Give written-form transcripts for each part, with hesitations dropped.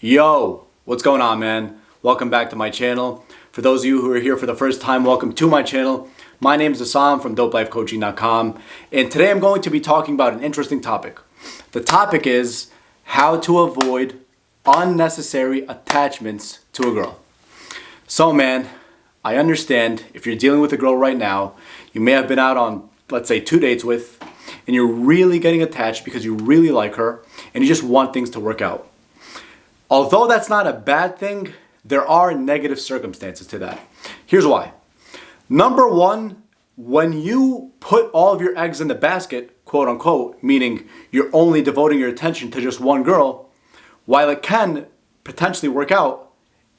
Yo, what's going on, man? Welcome back to my channel. For those of you who are here for the first time, welcome to my channel. My name is Assam from dopelifecoaching.com, and today I'm going to be talking about an interesting topic. The topic is how to avoid unnecessary attachments to a girl. So man, I understand if you're dealing with a girl right now, you may have been out on, let's say, 2 dates with, and you're really getting attached because you really like her and you just want things to work out. Although that's not a bad thing, there are negative circumstances to that. Here's why. Number one, when you put all of your eggs in the basket, quote unquote, meaning you're only devoting your attention to just one girl, while it can potentially work out,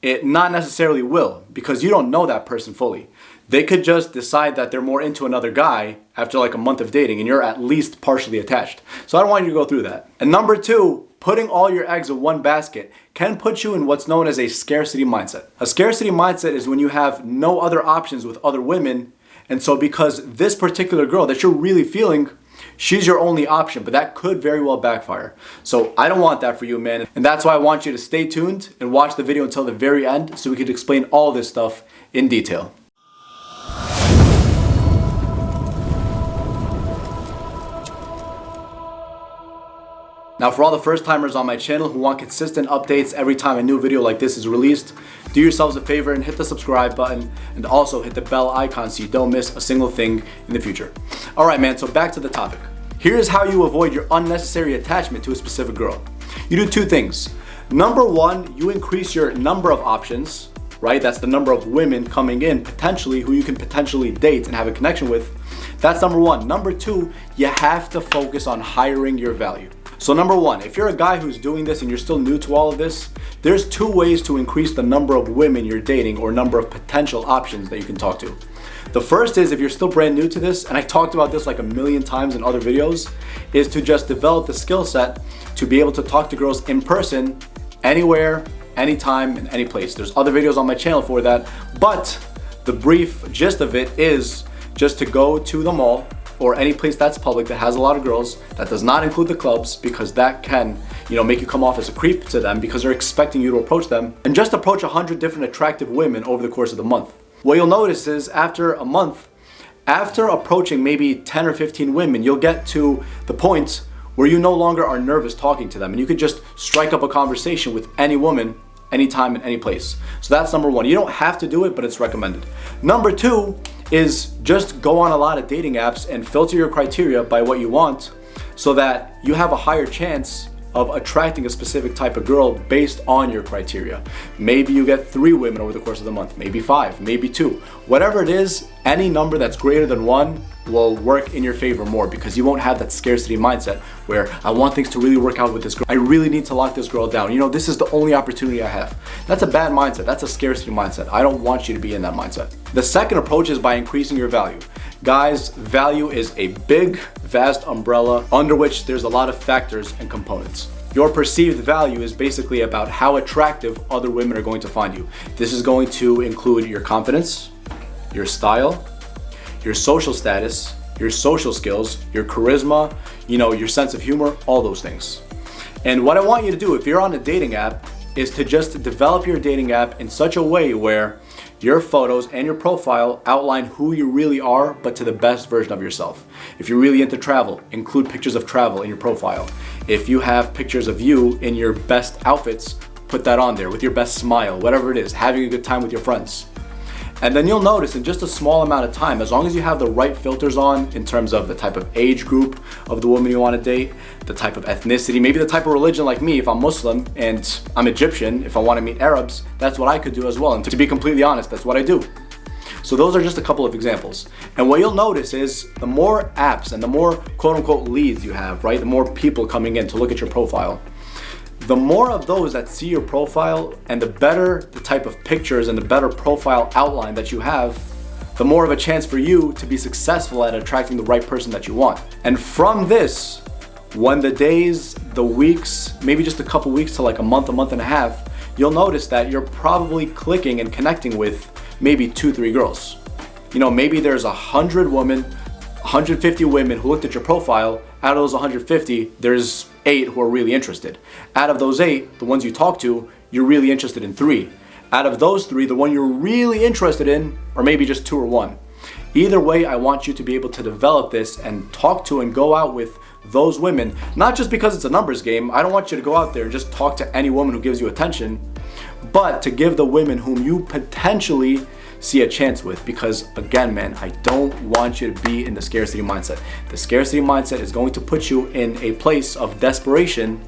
it not necessarily will, because you don't know that person fully. They could just decide that they're more into another guy after like a month of dating and you're at least partially attached. So I don't want you to go through that. And number two, putting all your eggs in one basket can put you in what's known as a scarcity mindset. A scarcity mindset is when you have no other options with other women, and so because this particular girl that you're really feeling, she's your only option, but that could very well backfire. So I don't want that for you, man. And that's why I want you to stay tuned and watch the video until the very end so we can explain all this stuff in detail. Now, for all the first timers on my channel who want consistent updates every time a new video like this is released, do yourselves a favor and hit the subscribe button and also hit the bell icon so you don't miss a single thing in the future. All right, man, so back to the topic. Here's how you avoid your unnecessary attachment to a specific girl. You do two things. Number one, you increase your number of options, right? That's the number of women coming in potentially who you can potentially date and have a connection with. That's number one. Number two, you have to focus on hiring your value. So number one, if you're a guy who's doing this and you're still new to all of this, there's two ways to increase the number of women you're dating or number of potential options that you can talk to. The first is, if you're still brand new to this, and I talked about this like a million times in other videos, is to just develop the skill set to be able to talk to girls in person, anywhere, anytime, and any place. There's other videos on my channel for that, but the brief gist of it is just to go to the mall or any place that's public that has a lot of girls. That does not include the clubs, because that can, make you come off as a creep to them because they're expecting you to approach them, and just approach 100 different attractive women over the course of the month. What you'll notice is after a month, after approaching maybe 10 or 15 women, you'll get to the point where you no longer are nervous talking to them and you could just strike up a conversation with any woman, anytime and any place. So that's number one. You don't have to do it, but it's recommended. Number two is just go on a lot of dating apps and filter your criteria by what you want so that you have a higher chance of attracting a specific type of girl based on your criteria. Maybe you get 3 women over the course of the month, maybe 5, maybe 2. Whatever it is, any number that's greater than 1 will work in your favor more, because you won't have that scarcity mindset where I want things to really work out with this girl. I really need to lock this girl down. This is the only opportunity I have. That's a bad mindset. That's a scarcity mindset. I don't want you to be in that mindset. The second approach is by increasing your value. Guys, value is a big, vast umbrella under which there's a lot of factors and components. Your perceived value is basically about how attractive other women are going to find you. This is going to include your confidence, your style, your social status, your social skills, your charisma, your sense of humor, all those things. And what I want you to do if you're on a dating app is to just develop your dating app in such a way where your photos and your profile outline who you really are, but to the best version of yourself. If you're really into travel, include pictures of travel in your profile. If you have pictures of you in your best outfits, put that on there with your best smile, whatever it is, having a good time with your friends. And then you'll notice in just a small amount of time, as long as you have the right filters on in terms of the type of age group of the woman you want to date, the type of ethnicity, maybe the type of religion, like me, if I'm Muslim and I'm Egyptian, if I want to meet Arabs, that's what I could do as well. And to be completely honest, that's what I do. So those are just a couple of examples. And what you'll notice is the more apps and the more quote unquote leads you have, right? The more people coming in to look at your profile, the more of those that see your profile and the better the type of pictures and the better profile outline that you have, the more of a chance for you to be successful at attracting the right person that you want. And from this, when the days, the weeks, maybe just a couple weeks to like a month and a half, you'll notice that you're probably clicking and connecting with maybe 2-3 girls. Maybe there's 100 women, 150 women who looked at your profile. Out of those 150, there's 8 who are really interested. Out of those 8, the ones you talk to, you're really interested in 3. Out of those 3, the one you're really interested in, or maybe just 2 or 1. Either way, I want you to be able to develop this and talk to and go out with those women, not just because it's a numbers game. I don't want you to go out there and just talk to any woman who gives you attention, but to give the women whom you potentially see a chance with. Because again, man, I don't want you to be in the scarcity mindset. The scarcity mindset is going to put you in a place of desperation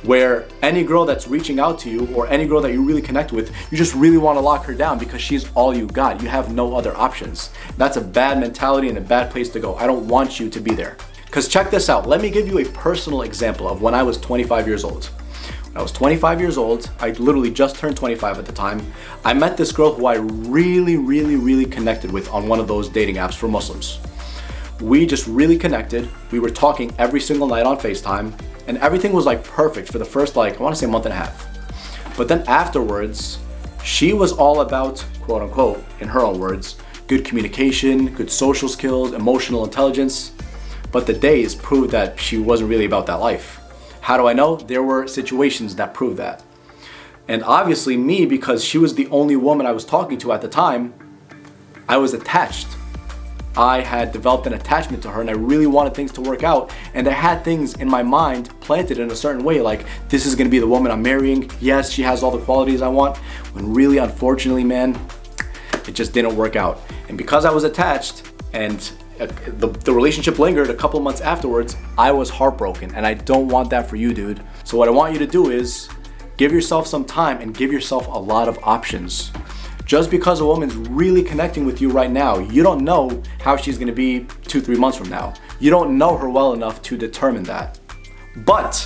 where any girl that's reaching out to you or any girl that you really connect with, you just really want to lock her down because she's all you got. You have no other options. That's a bad mentality and a bad place to go. I don't want you to be there. Because check this out. Let me give you a personal example of when I was 25 years old. When I was 25 years old, I literally just turned 25 at the time. I met this girl who I really connected with on one of those dating apps for Muslims. We just really connected. We were talking every single night on FaceTime, and everything was like perfect for the first, I want to say, month and a half. But then afterwards, she was all about, quote unquote, in her own words, good communication, good social skills, emotional intelligence. But the days proved that she wasn't really about that life. How do I know? There were situations that proved that. And obviously me, because she was the only woman I was talking to at the time, I was attached. I had developed an attachment to her and I really wanted things to work out. And I had things in my mind planted in a certain way, like this is gonna be the woman I'm marrying. Yes, she has all the qualities I want. When really, unfortunately, man, it just didn't work out. And because I was attached and the relationship lingered a couple of months afterwards, I was heartbroken, and I don't want that for you, dude. So what I want you to do is give yourself some time and give yourself a lot of options. Just because a woman's really connecting with you right now, you don't know how she's gonna be 2-3 months from now. You don't know her well enough to determine that. But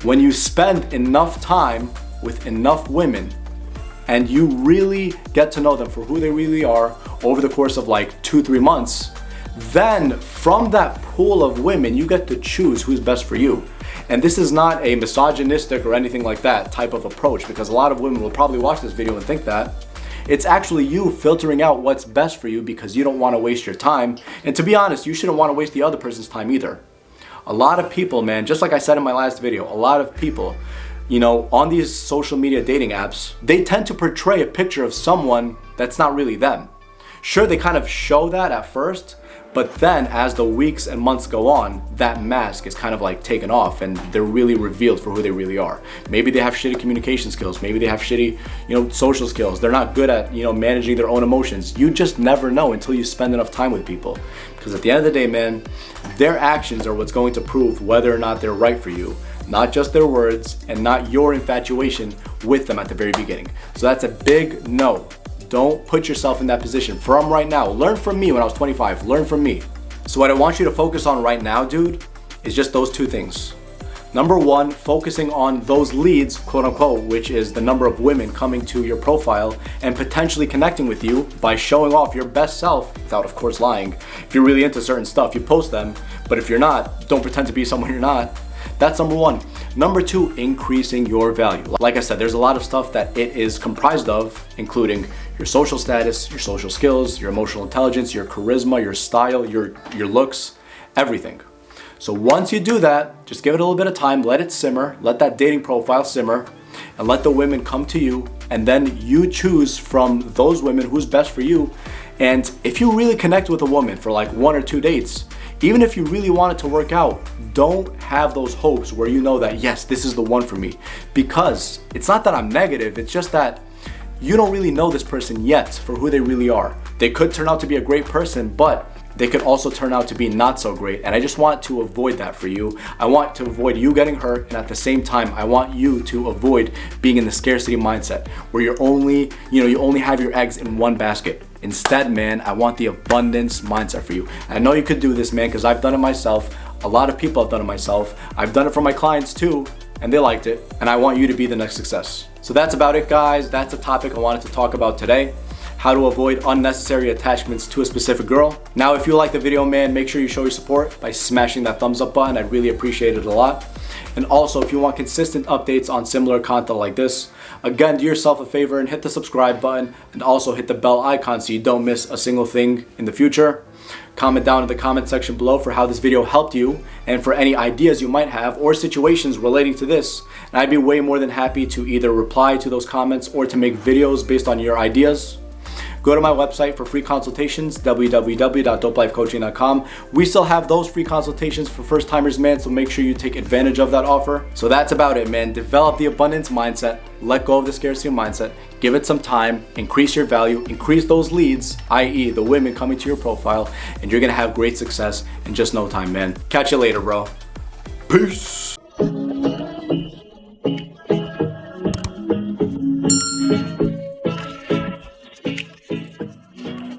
when you spend enough time with enough women and you really get to know them for who they really are over the course of 2-3 months, then from that pool of women, you get to choose who's best for you. And this is not a misogynistic or anything like that type of approach, because a lot of women will probably watch this video and think that. It's actually you filtering out what's best for you because you don't want to waste your time. And to be honest, you shouldn't want to waste the other person's time either. A lot of people, man, just like I said in my last video, a lot of people, on these social media dating apps, they tend to portray a picture of someone that's not really them. Sure, they kind of show that at first, but then as the weeks and months go on, that mask is kind of taken off and they're really revealed for who they really are. Maybe they have shitty communication skills. Maybe they have shitty, social skills. They're not good at, managing their own emotions. You just never know until you spend enough time with people. Because at the end of the day, man, their actions are what's going to prove whether or not they're right for you. Not just their words and not your infatuation with them at the very beginning. So that's a big no. Don't put yourself in that position. From right now, learn from me when I was 25, learn from me. So what I want you to focus on right now, dude, is just those 2 things. Number 1, focusing on those leads, quote unquote, which is the number of women coming to your profile and potentially connecting with you by showing off your best self without, of course, lying. If you're really into certain stuff, you post them, but if you're not, don't pretend to be someone you're not. That's number 1. Number 2, increasing your value. Like I said, there's a lot of stuff that it is comprised of, including your social status, your social skills, your emotional intelligence, your charisma, your style, your looks, everything. So once you do that, just give it a little bit of time, let it simmer, let that dating profile simmer, and let the women come to you, and then you choose from those women who's best for you. And if you really connect with a woman for 1 or 2 dates, even if you really want it to work out, don't have those hopes where you know that, yes, this is the one for me. Because it's not that I'm negative, it's just that you don't really know this person yet for who they really are. They could turn out to be a great person, but they could also turn out to be not so great. And I just want to avoid that for you. I want to avoid you getting hurt, and at the same time, I want you to avoid being in the scarcity mindset where you only have your eggs in one basket. Instead, man, I want the abundance mindset for you. And I know you could do this, man, because I've done it myself. A lot of people have done it myself. I've done it for my clients too, and they liked it. And I want you to be the next success. So that's about it, guys. That's a topic I wanted to talk about today. How to avoid unnecessary attachments to a specific girl. Now, if you like the video, man, make sure you show your support by smashing that thumbs up button. I'd really appreciate it a lot. And also, if you want consistent updates on similar content like this, again, do yourself a favor and hit the subscribe button, and also hit the bell icon so you don't miss a single thing in the future. Comment down in the comment section below for how this video helped you and for any ideas you might have or situations relating to this. And I'd be way more than happy to either reply to those comments or to make videos based on your ideas. Go to my website for free consultations, www.dopelifecoaching.com. We still have those free consultations for first timers, man, so make sure you take advantage of that offer. So that's about it, man. Develop the abundance mindset, let go of the scarcity mindset, give it some time, increase your value, increase those leads, i.e. the women coming to your profile, and you're gonna have great success in just no time, man. Catch you later, bro. Peace.